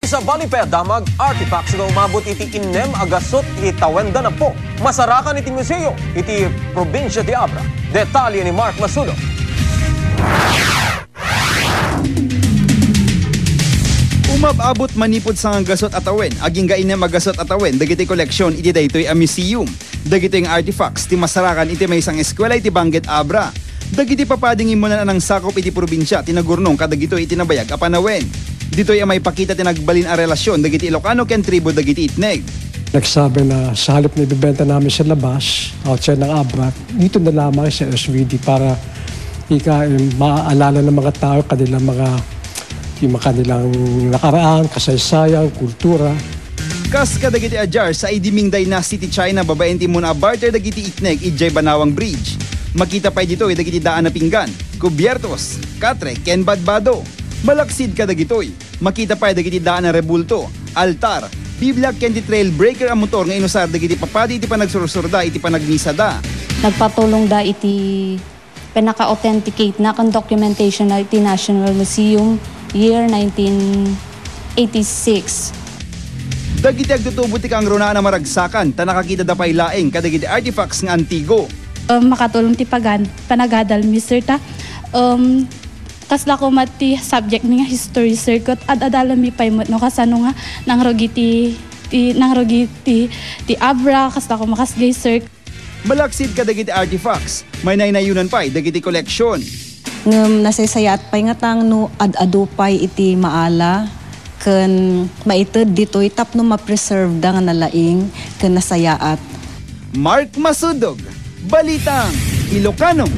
Isa baliped damag artifacts na umabot iti inem agasot iti tawenda na po. Masarakan iti museo iti probinsya di Abra. Detalye ni Mark Masudo. Umababot manipod sa gasot atawen, aging gainem agasot atawen, dagiti koleksyon iti daytoy a museum. Dagiti ang artifacts ti masarakan iti may isang eskwela iti Bangged Abra. Dagiti papading imunan anang sakop iti probinsya tinagurnong kadagito iti nabayag a panawen. Dito'y may pakita tinagbalin a relasyon dagiti Ilocano ken tribo dagiti itneg. Nagsabi na sa halip na ibibenta namin sa labas, outside ng Abra, dito na lamang sa SVD para maaalala ng mga tao yung kanilang nakaraan, kasaysayan, kultura. Kas kadagiti ajar sa idiming dynasty ti China babaen ti muna barter dagiti itneg ijay Banawang Bridge. Makita pa dito dagiti daan na pinggan, kubyertos, katre ken badbado. Malaksid kadagitoy. Makita pa dagiti daan na rebulto, altar, Biblia ken ti trail breaker ang motor nga inusar dagiti papadi iti panagsursurda iti panagnisada. Nagpatulong da iti pinaka-authenticate na kan documentation na iti National Museum year 1986. Dagiti agtutubo ti kang runa na maragsakan ta nakakita da pay laeng kadagiti artifacts nga antigo. Makatulong ti panagadal Mr. ta. Kasla ko mati subject niya history circuit at adalami paimot no kasano nga nang rogiti ti Abra kasla ko makasgay sir. Malaksid kadagiti artifacts, may naynayunan pay dagiti koleksyon. Ngem nasaysayaat pay nga tang no ad-adu pay iti maala ken maited ditoy tapno ma-preserve da nga nalaing ken nasayaat. Mark Masudog, Balitang Ilocano.